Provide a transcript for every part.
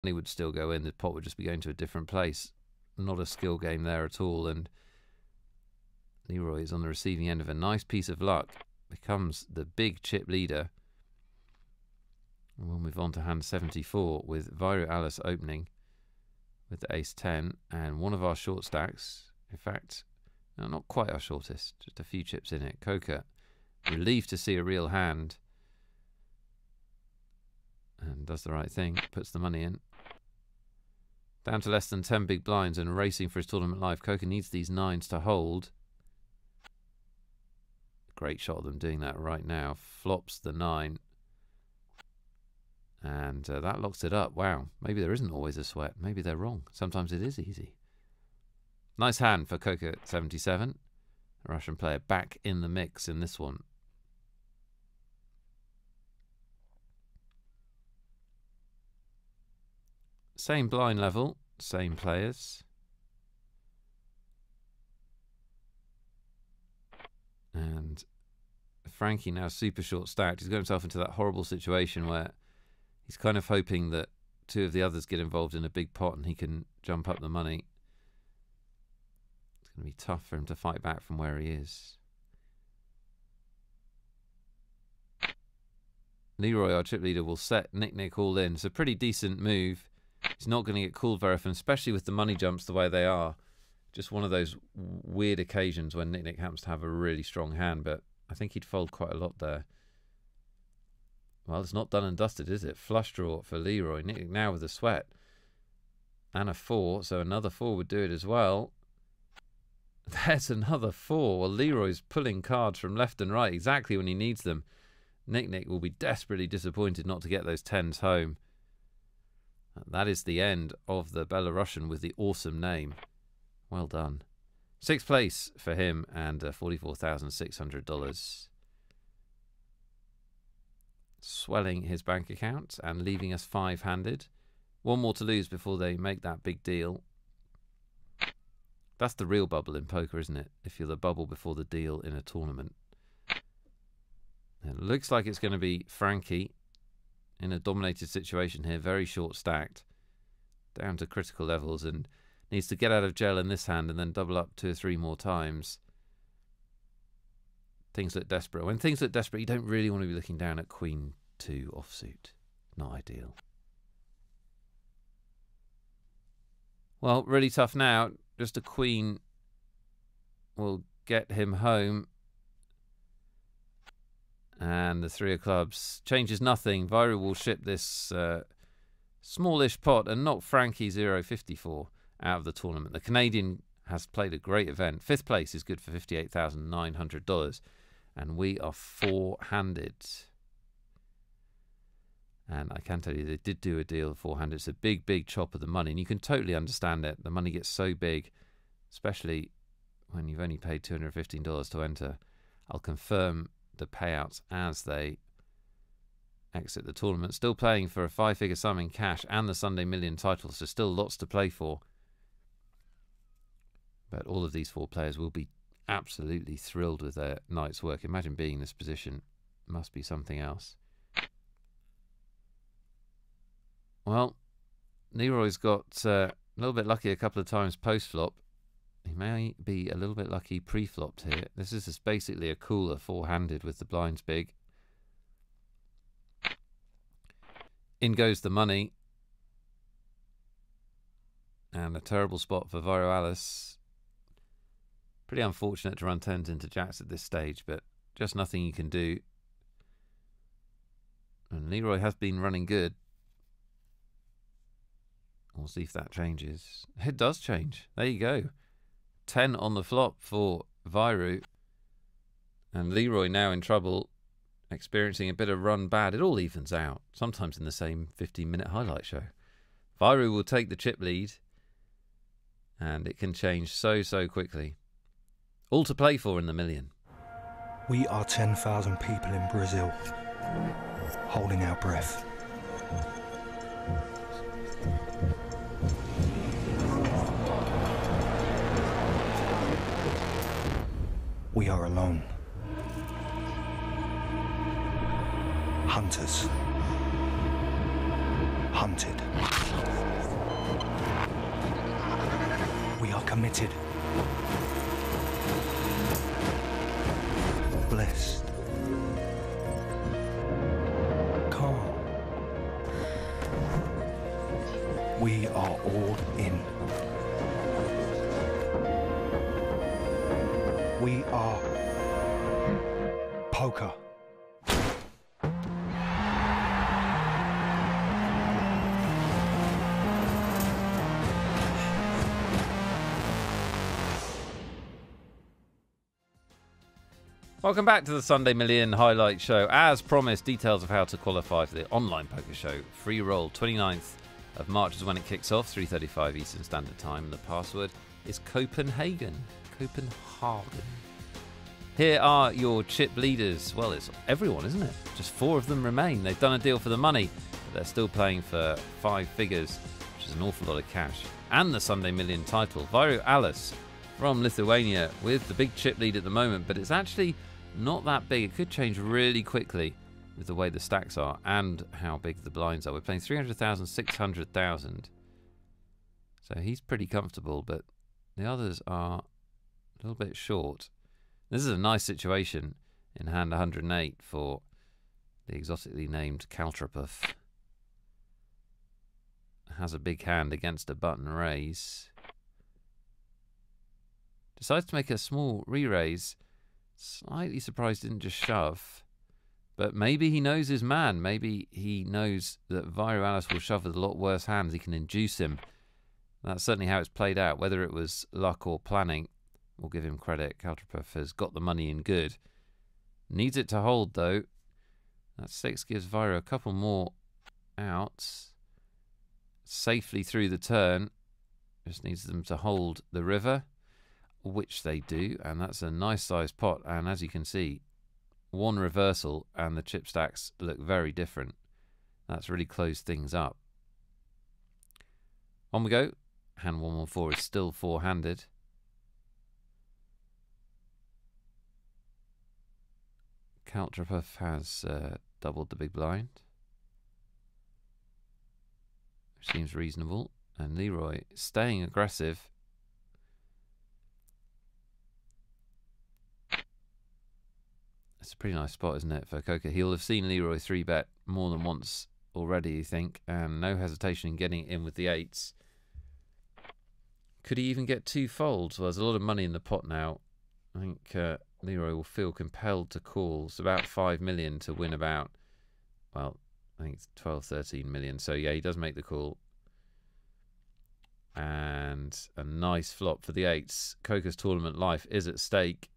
money would still go in. The pot would just be going to a different place. Not a skill game there at all. And Leroy is on the receiving end of a nice piece of luck. Becomes the big chip leader. And we'll move on to hand 74 with Viru Alice opening with the ace 10 and one of our short stacks. In fact, no, not quite our shortest, just a few chips in it. Coker, relieved to see a real hand, and does the right thing, puts the money in. Down to less than 10 big blinds and racing for his tournament life. Coker needs these nines to hold. Great shot of them doing that right now. Flops the 9. And that locks it up. Wow, maybe there isn't always a sweat. Maybe they're wrong. Sometimes it is easy. Nice hand for Coker 77. A Russian player back in the mix in this one. Same blind level, same players. And Frankie now super short stacked. He's got himself into that horrible situation where he's kind of hoping that two of the others get involved in a big pot and he can jump up the money. It's going to be tough for him to fight back from where he is. Leroy, our chip leader, will set Nick all in. It's a pretty decent move. He's not going to get called very often, especially with the money jumps the way they are. Just one of those weird occasions when Nick happens to have a really strong hand, but I think he'd fold quite a lot there. Well, it's not done and dusted, is it? Flush draw for Leroy. Nick now with a sweat. And a 4, so another 4 would do it as well. There's another 4. Well, Leroy's pulling cards from left and right exactly when he needs them. Nick will be desperately disappointed not to get those 10s home. And that is the end of the Belarusian with the awesome name. Well done. 6th place for him and $44,600. Swelling his bank account and leaving us 5-handed. One more to lose before they make that big deal. That's the real bubble in poker, isn't it? If you're the bubble before the deal in a tournament. It looks like it's going to be Frankie in a dominated situation here. Very short stacked. Down to critical levels and needs to get out of jail in this hand and then double up 2 or 3 more times. Things look desperate. When things look desperate, you don't really want to be looking down at Queen 2 offsuit. Not ideal. Well, really tough now. Just a Queen will get him home. And the 3 of clubs changes nothing. Viru will ship this smallish pot and knock Frankie 0.54 out of the tournament. The Canadian has played a great event. 5th place is good for $58,900. And we are 4-handed. And I can tell you they did do a deal of 4-handed. It's a big, big chop of the money. And you can totally understand it. The money gets so big, especially when you've only paid $215 to enter. I'll confirm the payouts as they exit the tournament. Still playing for a 5-figure sum in cash and the Sunday Million title, so still lots to play for. But all of these 4 players will be absolutely thrilled with their night's work. Imagine being in this position. Must be something else. Well, Leroy's got a little bit lucky a couple of times post-flop. He may be a little bit lucky pre-flopped here. This is just basically a cooler 4-handed with the blinds big. In goes the money. And a terrible spot for Viru Alice. Pretty unfortunate to run 10s into jacks at this stage, but just nothing you can do. And Leroy has been running good. We'll see if that changes. It does change. There you go. 10 on the flop for Viru. And Leroy now in trouble, experiencing a bit of run bad. It all evens out, sometimes in the same 15-minute highlight show. Viru will take the chip lead, and it can change so quickly. All to play for in the million. We are 10,000 people in Brazil, holding our breath. We are alone. Hunters. Hunted. committed, blessed, calm. We are all in. We are poker. Welcome back to the Sunday Million Highlight Show. As promised, details of how to qualify for the online poker show. Free roll, 29th of March is when it kicks off, 3:35 Eastern Standard Time. And the password is Copenhagen. Copenhagen. Here are your chip leaders. Well, it's everyone, isn't it? Just 4 of them remain. They've done a deal for the money, but they're still playing for 5 figures, which is an awful lot of cash. And the Sunday Million title. Vairo Alice from Lithuania with the big chip lead at the moment, but it's actually not that big. It could change really quickly with the way the stacks are and how big the blinds are. We're playing 300,000, 600,000. So he's pretty comfortable, but the others are a little bit short. This is a nice situation in hand 108 for the exotically named Kaltrapov. Has a big hand against a button raise. Decides to make a small re-raise. Slightly surprised didn't just shove. But maybe he knows his man. Maybe he knows that Vairo Alice will shove with a lot worse hands. He can induce him. That's certainly how it's played out. Whether it was luck or planning, we'll give him credit. Kaltrapov has got the money in good. Needs it to hold, though. That 6 gives Vairo a couple more outs. Safely through the turn. Just needs them to hold the river, which they do, and that's a nice sized pot. And as you can see, one reversal and the chip stacks look very different. That's really closed things up. On we go. Hand 114 is still 4-handed. Kaltrapov has doubled the big blind, which seems reasonable, and Leroy staying aggressive. It's a pretty nice spot, isn't it, for Coker? He'll have seen Leroy 3-bet more than once already, you think, and no hesitation in getting it in with the 8s. Could he even get 2 folds? Well, there's a lot of money in the pot now. I think Leroy will feel compelled to call. It's about 5 million to win about, well, I think it's 12, 13 million. So, yeah, he does make the call. And a nice flop for the 8s. Coker's tournament life is at stake.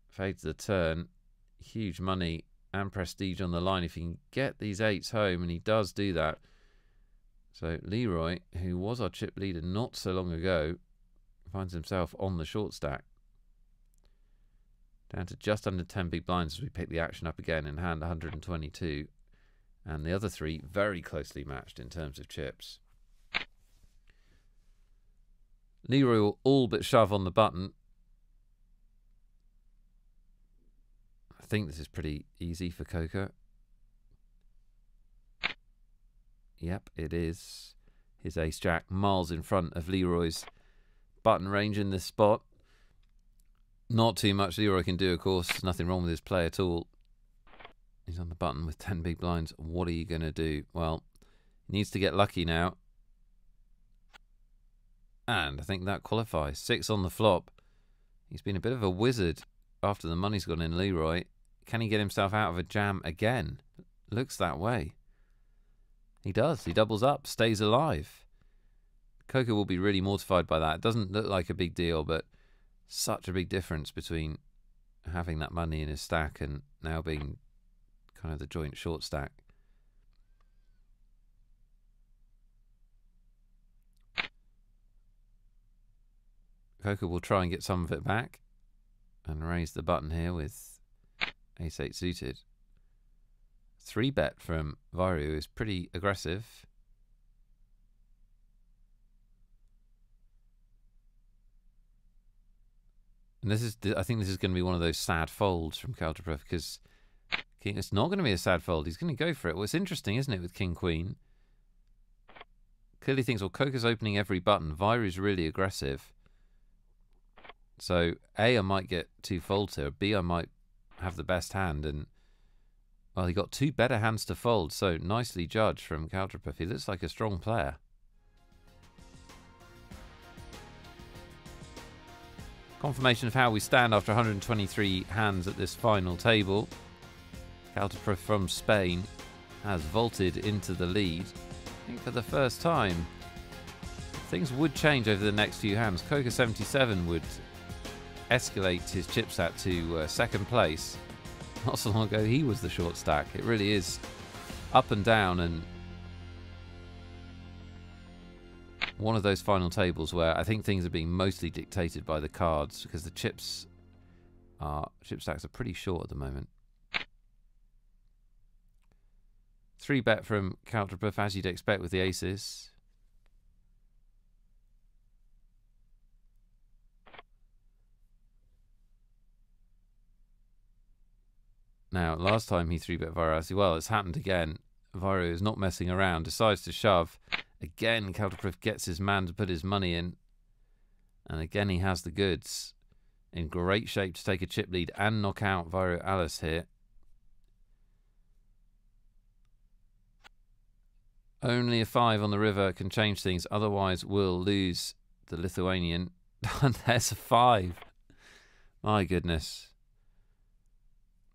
Fades the turn. Huge money and prestige on the line if he can get these 8s home, and he does do that. So Leroy, who was our chip leader not so long ago, finds himself on the short stack. Down to just under 10 big blinds as we pick the action up again in hand 122. And the other 3 very closely matched in terms of chips. Leroy will all but shove on the button. I think this is pretty easy for Coker. Yep, it is. His ace-jack miles in front of Leroy's button range in this spot. Not too much Leroy can do, of course. Nothing wrong with his play at all. He's on the button with 10 big blinds. What are you going to do? Well, he needs to get lucky now. And I think that qualifies. 6 on the flop. He's been a bit of a wizard after the money's gone in, Leroy. Can he get himself out of a jam again? Looks that way. He does. He doubles up, stays alive. Coker will be really mortified by that. It doesn't look like a big deal, but such a big difference between having that money in his stack and now being kind of the joint short stack. Coker will try and get some of it back and raise the button here with ace-8 suited. 3-bet from Vairo is pretty aggressive. And this is, I think this is going to be one of those sad folds from Kaltrapov, because it's not going to be a sad fold. He's going to go for it. Well, it's interesting, isn't it, with King Queen? Clearly thinks, well, Coker's opening every button. Vairu's really aggressive. So, A, I might get 2 folds here. B, I might have the best hand. And, well, he got 2 better hands to fold. So, nicely judged from Kaltropov. He looks like a strong player. Confirmation of how we stand after 123 hands at this final table. Kaltropov from Spain has vaulted into the lead. I think for the first time. Things would change over the next few hands. Coker 77 would escalate his chip stat to second place. Not so long ago he was the short stack. It really is up and down, and one of those final tables where I think things are being mostly dictated by the cards, because the chip stacks are pretty short at the moment. 3-bet from Kaltropov, as you'd expect with the aces. Now, last time he 3-bet Vairu, well, it's happened again. Vairu is not messing around, decides to shove. Again, Kaltropov gets his man to put his money in. And again, he has the goods. In great shape to take a chip lead and knock out Vairu Alice here. Only a 5 on the river can change things, otherwise we'll lose the Lithuanian. And there's a 5. My goodness.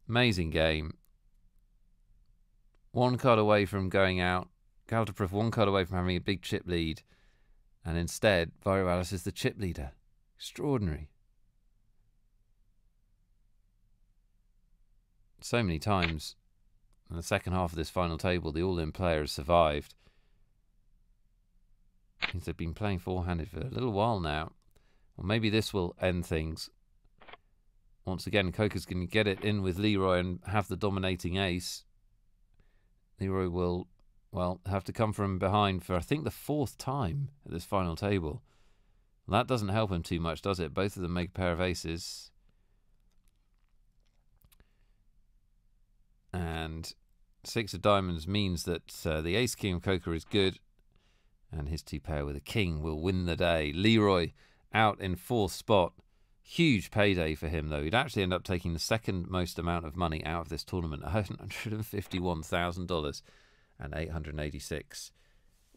Amazing game. 1 card away from going out. Kaltropov 1 card away from having a big chip lead. And instead, Vairu Alice is the chip leader. Extraordinary. So many times in the second half of this final table, the all-in player has survived. Means they've been playing four-handed for a little while now. Well, maybe this will end things. Once again, Coker's going to get it in with Leroy and have the dominating ace. Leroy will, well, have to come from behind for, I think, the 4th time at this final table. Well, that doesn't help him too much, does it? Both of them make a pair of aces. And 6 of diamonds means that the ace-king of Coker is good. And his 2-pair with a king will win the day. Leroy out in 4th spot. Huge payday for him, though. He'd actually end up taking the second most amount of money out of this tournament, $151,000, and 886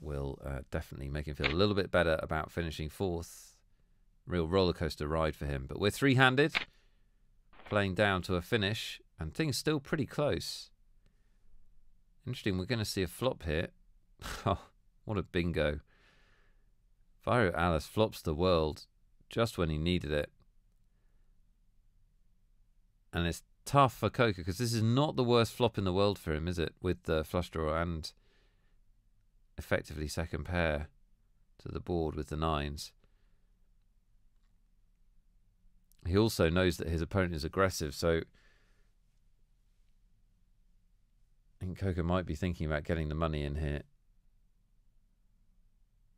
will definitely make him feel a little bit better about finishing 4th. Real roller coaster ride for him. But we're 3-handed, playing down to a finish, and things still pretty close. Interesting, we're going to see a flop here. Oh, what a bingo. Vairu Alice flops the world just when he needed it. And it's tough for Coker, because this is not the worst flop in the world for him, is it? With the flush draw and effectively second pair to the board with the 9s. He also knows that his opponent is aggressive, so I think Coker might be thinking about getting the money in here.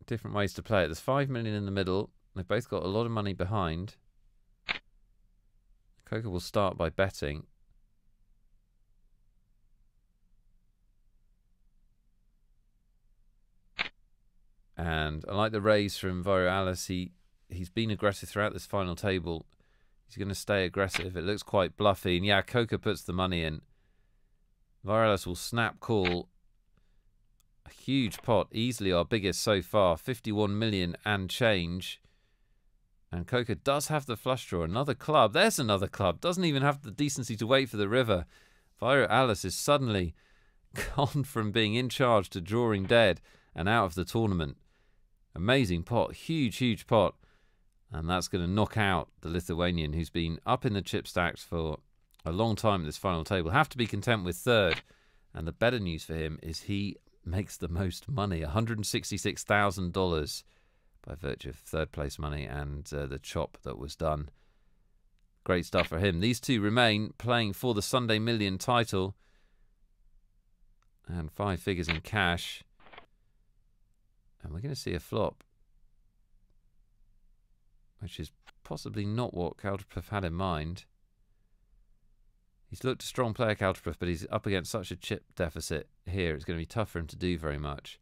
Different ways to play it. There's 5 million in the middle. They've both got a lot of money behind. Coker will start by betting. And I like the raise from Vairu Alice. He's been aggressive throughout this final table. He's going to stay aggressive. It looks quite bluffy. And yeah, Coker puts the money in. Vairu Alice will snap call. A huge pot. Easily our biggest so far. 51 million and change. And Coker does have the flush draw. Another club. There's another club. Doesn't even have the decency to wait for the river. Vairu Alice is suddenly gone from being in charge to drawing dead and out of the tournament. Amazing pot. Huge, huge pot. And that's going to knock out the Lithuanian, who's been up in the chip stacks for a long time at this final table. Have to be content with 3rd. And the better news for him is he makes the most money. $166,000. By virtue of 3rd place money and the chop that was done. Great stuff for him. These two remain playing for the Sunday Million title. And 5 figures in cash. And we're going to see a flop. Which is possibly not what Kaltropov had in mind. He's looked a strong player, Kaltropov, but he's up against such a chip deficit here. It's going to be tough for him to do very much.